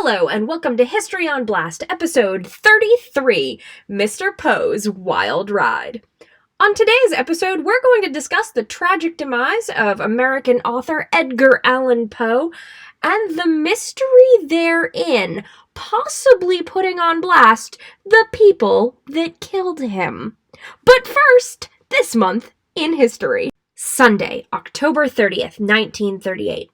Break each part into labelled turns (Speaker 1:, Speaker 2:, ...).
Speaker 1: Hello, and welcome to History on Blast, episode 33, Mr. Poe's Wild Ride. On today's episode, we're going to discuss the tragic demise of American author Edgar Allan Poe and the mystery therein, possibly putting on blast the people that killed him. But first, this month in history. Sunday, October 30th, 1938.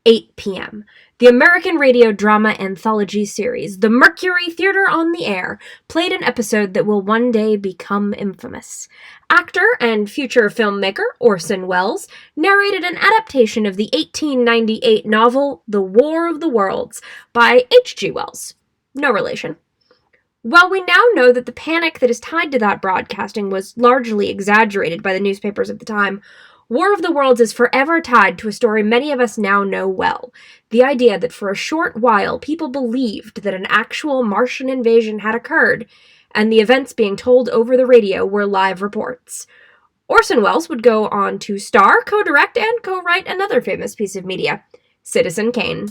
Speaker 1: 8 p.m. The American radio drama anthology series, The Mercury Theater on the Air, played an episode that will one day become infamous. Actor and future filmmaker Orson Welles narrated an adaptation of the 1898 novel The War of the Worlds by H.G. Wells. No relation. While we now know that the panic that is tied to that broadcasting was largely exaggerated by the newspapers of the time, War of the Worlds is forever tied to a story many of us now know well. The idea that for a short while people believed that an actual Martian invasion had occurred, and the events being told over the radio were live reports. Orson Welles would go on to star, co-direct, and co-write another famous piece of media, Citizen Kane.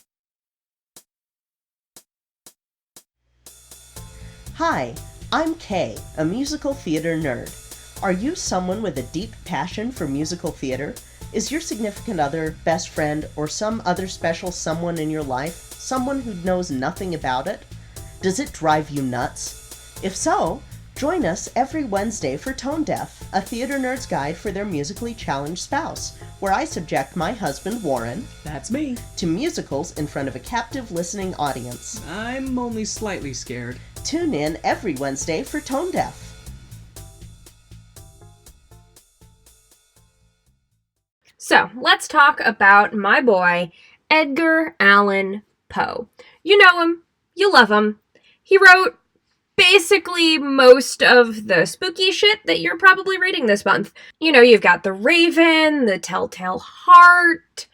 Speaker 2: Hi, I'm Kay, a musical theater nerd. Are you someone with a deep passion for musical theater? Is your significant other, best friend, or some other special someone in your life someone who knows nothing about it? Does it drive you nuts? If so, join us every Wednesday for Tone Deaf, a theater nerd's guide for their musically challenged spouse, where I subject my husband, Warren,
Speaker 3: that's me,
Speaker 2: to musicals in front of a captive listening audience.
Speaker 3: I'm only slightly scared.
Speaker 2: Tune in every Wednesday for Tone Deaf.
Speaker 1: So, let's talk about my boy, Edgar Allan Poe. You know him. You love him. He wrote basically most of the spooky shit that you're probably reading this month. You know, you've got The Raven, The Telltale Heart.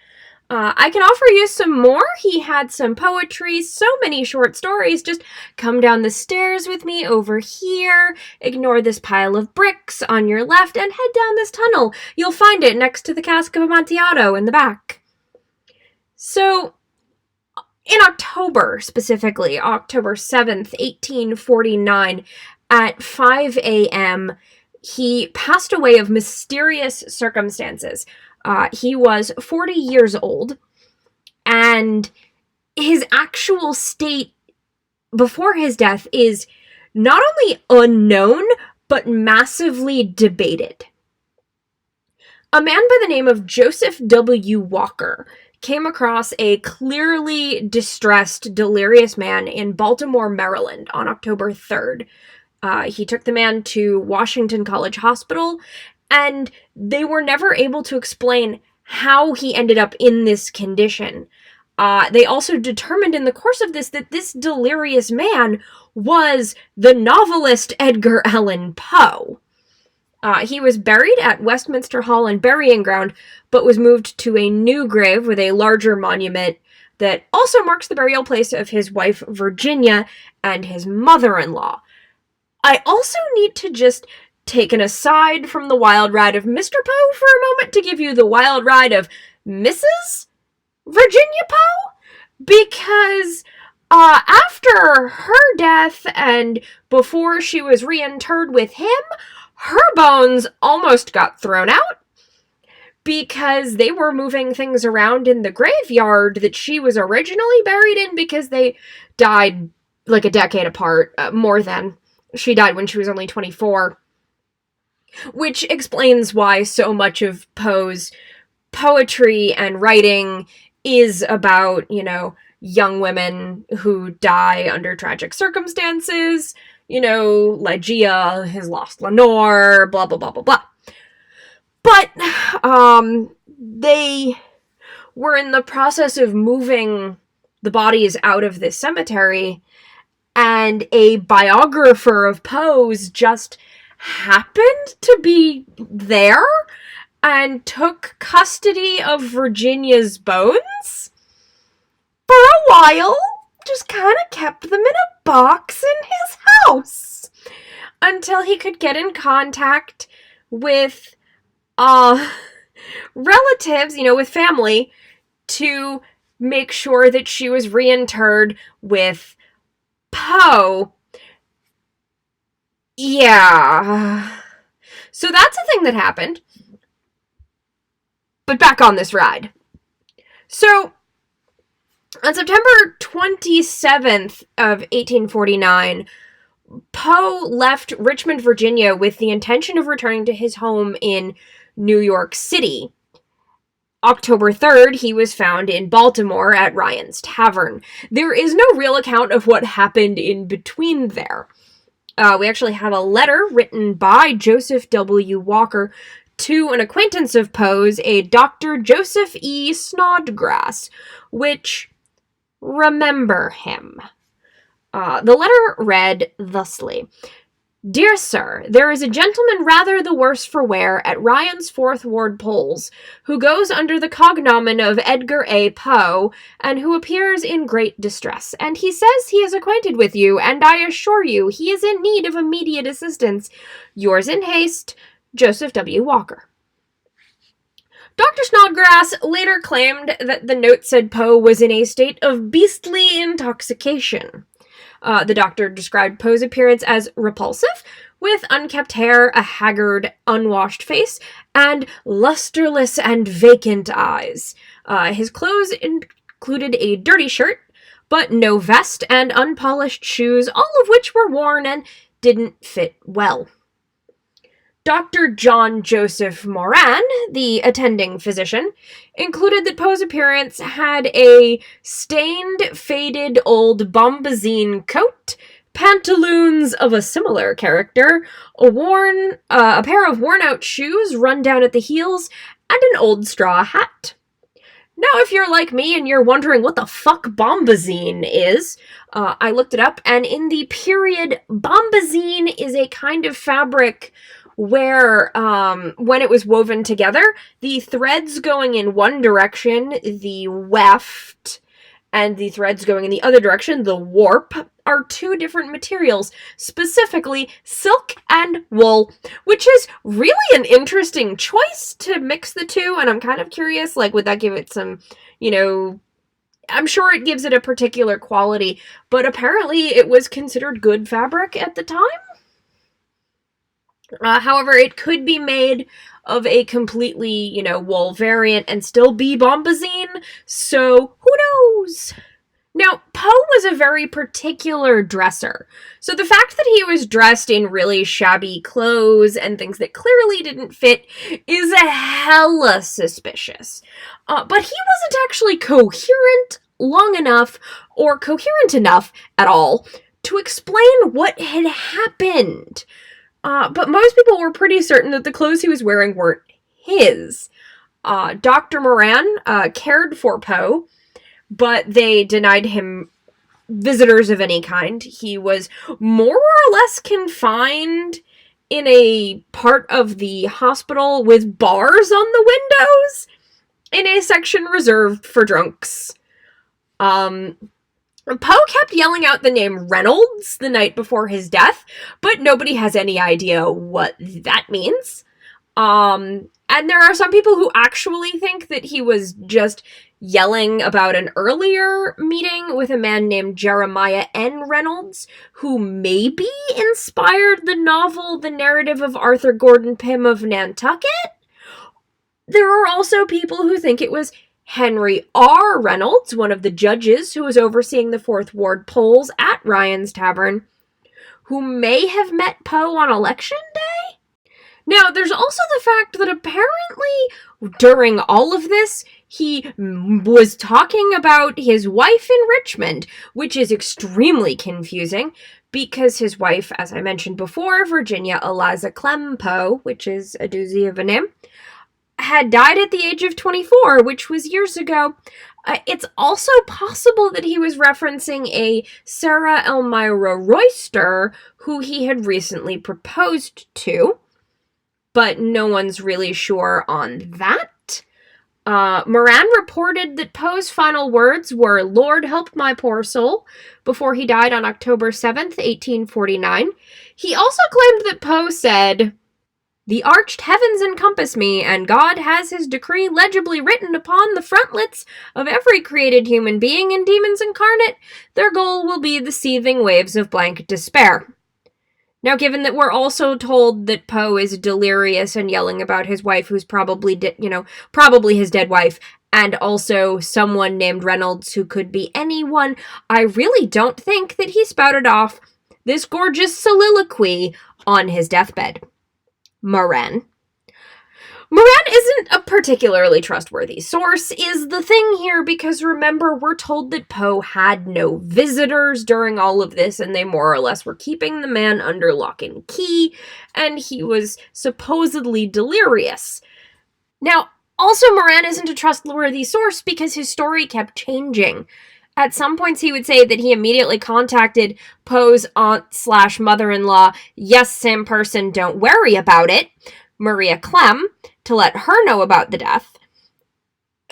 Speaker 1: I can offer you some more. He had some poetry, so many short stories. Just come down the stairs with me over here, ignore this pile of bricks on your left, and head down this tunnel. You'll find it next to the cask of Amontillado in the back. So, in October, specifically, October 7th, 1849, at 5 a.m., he passed away of mysterious circumstances. He was 40 years old, and his actual state before his death is not only unknown, but massively debated. A man by the name of Joseph W. Walker came across a clearly distressed, delirious man in Baltimore, Maryland on October 3rd. He took the man to Washington College Hospital, and they were never able to explain how he ended up in this condition. They also determined in the course of this that this delirious man was the novelist Edgar Allan Poe. He was buried at Westminster Hall and Burying Ground, but was moved to a new grave with a larger monument that also marks the burial place of his wife Virginia and his mother-in-law. I also need to just take an aside from the wild ride of Mr. Poe for a moment to give you the wild ride of Mrs. Virginia Poe, because after her death and before she was reinterred with him, her bones almost got thrown out because they were moving things around in the graveyard that she was originally buried in because they died like a decade apart, more than. She died when she was only 24. Which explains why so much of Poe's poetry and writing is about, young women who die under tragic circumstances, Ligeia has lost Lenore, blah, blah, blah, blah, blah. But, they were in the process of moving the bodies out of this cemetery, and a biographer of Poe's just happened to be there and took custody of Virginia's bones for a while, just kind of kept them in a box in his house until he could get in contact with relatives, with family, to make sure that she was reinterred with Poe. Yeah. So that's a thing that happened. But back on this ride. So, on September 27th of 1849, Poe left Richmond, Virginia with the intention of returning to his home in New York City. October 3rd, he was found in Baltimore at Ryan's Tavern. There is no real account of what happened in between there. We actually have a letter written by Joseph W. Walker to an acquaintance of Poe's, a Dr. Joseph E. Snodgrass, which, remember him. The letter read thusly: Dear Sir, there is a gentleman rather the worse for wear at Ryan's 4th Ward polls, who goes under the cognomen of Edgar A. Poe, and who appears in great distress, and he says he is acquainted with you, and I assure you he is in need of immediate assistance. Yours in haste, Joseph W. Walker. Dr. Snodgrass later claimed that the note said Poe was in a state of beastly intoxication. The doctor described Poe's appearance as repulsive, with unkempt hair, a haggard, unwashed face, and lusterless and vacant eyes. His clothes included a dirty shirt, but no vest, and unpolished shoes, all of which were worn and didn't fit well. Dr. John Joseph Moran, the attending physician, included that Poe's appearance had a stained, faded old bombazine coat, pantaloons of a similar character, a pair of worn-out shoes run down at the heels, and an old straw hat. Now, if you're like me and you're wondering what the fuck bombazine is, I looked it up, and in the period, bombazine is a kind of fabric where, when it was woven together, the threads going in one direction, the weft, and the threads going in the other direction, the warp, are two different materials, specifically silk and wool, which is really an interesting choice to mix the two, and I'm kind of curious, like, would that give it some, I'm sure it gives it a particular quality, but apparently it was considered good fabric at the time. However, it could be made of a completely, wool variant and still be bombazine, so who knows? Now, Poe was a very particular dresser, so the fact that he was dressed in really shabby clothes and things that clearly didn't fit is a hella suspicious. But he wasn't actually coherent long enough, or coherent enough at all, to explain what had happened. But most people were pretty certain that the clothes he was wearing weren't his. Dr. Moran cared for Poe, but they denied him visitors of any kind. He was more or less confined in a part of the hospital with bars on the windows, in a section reserved for drunks. Poe kept yelling out the name Reynolds the night before his death, but nobody has any idea what that means. And there are some people who actually think that he was just yelling about an earlier meeting with a man named Jeremiah N. Reynolds, who maybe inspired the novel The Narrative of Arthur Gordon Pym of Nantucket. There are also people who think it was Henry R. Reynolds, one of the judges who was overseeing the 4th Ward polls at Ryan's Tavern, who may have met Poe on Election Day. Now, there's also the fact that apparently during all of this, he was talking about his wife in Richmond, which is extremely confusing because his wife, as I mentioned before, Virginia Eliza Clem Poe, which is a doozy of a name, had died at the age of 24, which was years ago. It's also possible that he was referencing a Sarah Elmira Royster, who he had recently proposed to, but no one's really sure on that. Moran reported that Poe's final words were, "Lord help my poor soul," before he died on October 7th, 1849. He also claimed that Poe said, The arched heavens encompass me, and God has his decree legibly written upon the frontlets of every created human being and demons incarnate. Their goal will be the seething waves of blank despair. Now, given that we're also told that Poe is delirious and yelling about his wife, who's probably his dead wife, and also someone named Reynolds who could be anyone, I really don't think that he spouted off this gorgeous soliloquy on his deathbed. Moran isn't a particularly trustworthy source, is the thing here, because remember, we're told that Poe had no visitors during all of this, and they more or less were keeping the man under lock and key, and he was supposedly delirious. Now, also, Moran isn't a trustworthy source because his story kept changing. At some points, he would say that he immediately contacted Poe's aunt/mother-in-law, yes, same person, don't worry about it, Maria Clem, to let her know about the death.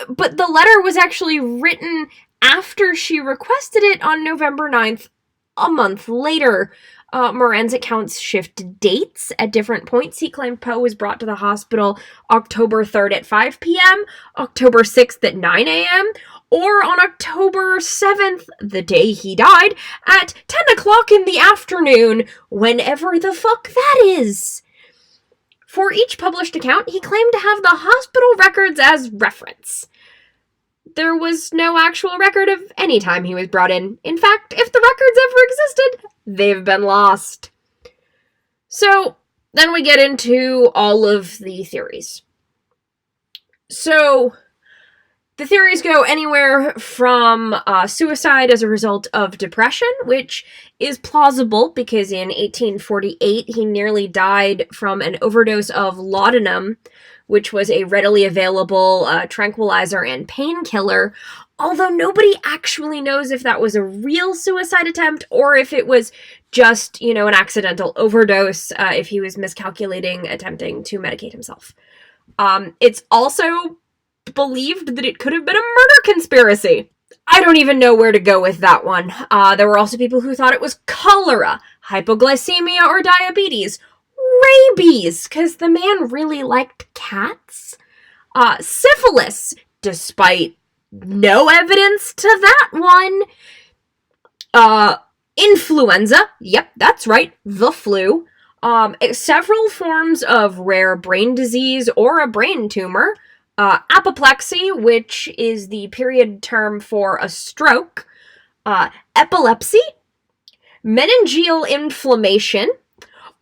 Speaker 1: But the letter was actually written after she requested it on November 9th, a month later. Moran's accounts shift dates at different points. He claimed Poe was brought to the hospital October 3rd at 5 p.m., October 6th at 9 a.m., or on October 7th, the day he died, at 10 o'clock in the afternoon, whenever the fuck that is. For each published account, he claimed to have the hospital records as reference. There was no actual record of any time he was brought in. In fact, if the records ever existed, they've been lost. So, then we get into all of the theories. So, the theories go anywhere from suicide as a result of depression, which is plausible because in 1848 he nearly died from an overdose of laudanum, which was a readily available tranquilizer and painkiller, although nobody actually knows if that was a real suicide attempt or if it was just, an accidental overdose, if he was miscalculating, attempting to medicate himself. It's also believed that it could have been a murder conspiracy. I don't even know where to go with that one. There were also people who thought it was cholera, hypoglycemia, or diabetes. Rabies, because the man really liked cats. Syphilis, despite no evidence to that one. Influenza, yep, that's right, the flu. Several forms of rare brain disease or a brain tumor. Apoplexy, which is the period term for a stroke, epilepsy, meningeal inflammation,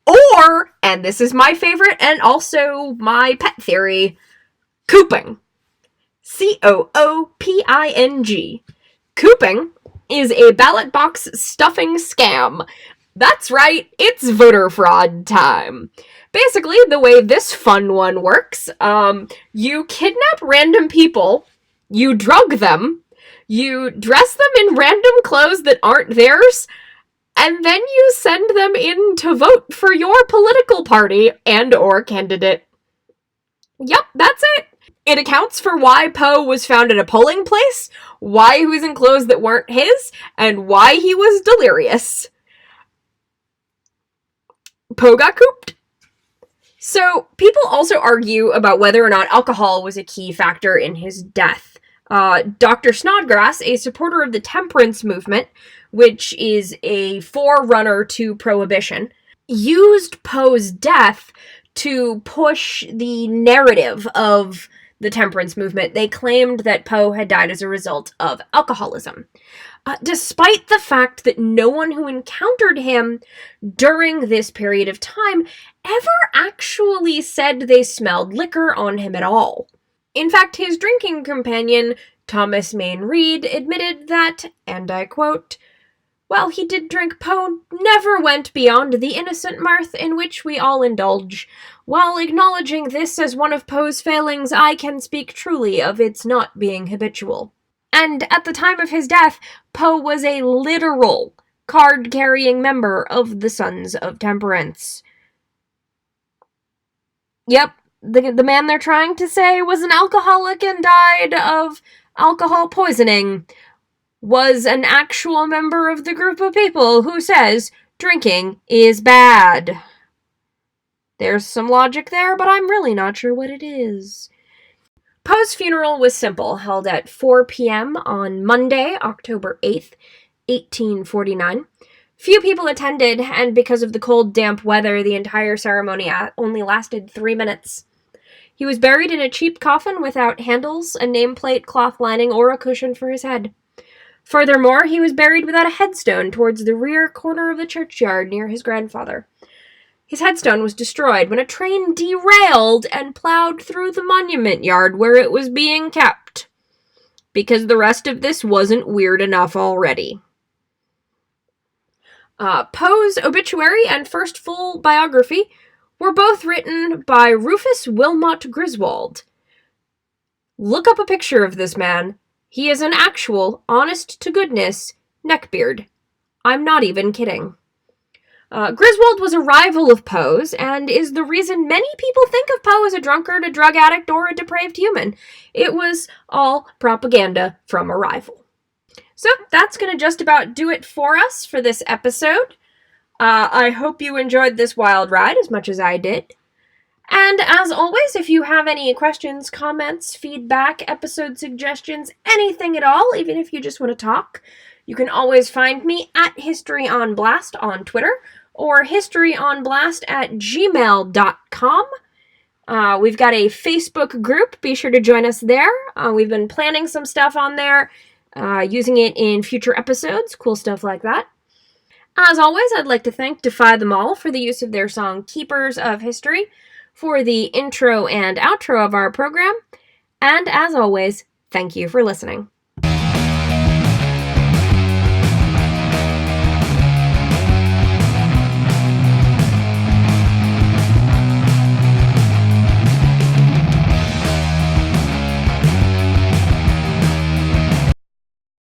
Speaker 1: or, and this is my favorite and also my pet theory, cooping. Cooping. Cooping is a ballot box stuffing scam. That's right, it's voter fraud time. Basically, the way this fun one works, you kidnap random people, you drug them, you dress them in random clothes that aren't theirs, and then you send them in to vote for your political party and or candidate. Yep, that's it. It accounts for why Poe was found at a polling place, why he was in clothes that weren't his, and why he was delirious. Poe got cooped. So, people also argue about whether or not alcohol was a key factor in his death. Dr. Snodgrass, a supporter of the temperance movement, which is a forerunner to Prohibition, used Poe's death to push the narrative of the temperance movement. They claimed that Poe had died as a result of alcoholism. Despite the fact that no one who encountered him during this period of time ever actually said they smelled liquor on him at all. In fact, his drinking companion, Thomas Mayne Reid, admitted that, and I quote, "While he did drink, Poe never went beyond the innocent mirth in which we all indulge. While acknowledging this as one of Poe's failings, I can speak truly of its not being habitual." And at the time of his death, Poe was a literal card-carrying member of the Sons of Temperance. Yep, the man they're trying to say was an alcoholic and died of alcohol poisoning was an actual member of the group of people who says drinking is bad. There's some logic there, but I'm really not sure what it is. Poe's funeral was simple, held at 4 p.m. on Monday, October 8th, 1849. Few people attended, and because of the cold, damp weather, the entire ceremony only lasted 3 minutes. He was buried in a cheap coffin without handles, a nameplate, cloth lining, or a cushion for his head. Furthermore, he was buried without a headstone towards the rear corner of the churchyard near his grandfather. His headstone was destroyed when a train derailed and plowed through the monument yard where it was being kept, because the rest of this wasn't weird enough already. Poe's obituary and first full biography were both written by Rufus Wilmot Griswold. Look up a picture of this man. He is an actual, honest-to-goodness neckbeard. I'm not even kidding. Griswold was a rival of Poe's, and is the reason many people think of Poe as a drunkard, a drug addict, or a depraved human. It was all propaganda from a rival. So that's going to just about do it for us for this episode. I hope you enjoyed this wild ride as much as I did. And as always, if you have any questions, comments, feedback, episode suggestions, anything at all, even if you just want to talk, you can always find me at History on Blast on Twitter, or historyonblast@gmail.com. We've got a Facebook group. Be sure to join us there. We've been planning some stuff on there, using it in future episodes, cool stuff like that. As always, I'd like to thank Defy Them All for the use of their song Keepers of History for the intro and outro of our program. And as always, thank you for listening.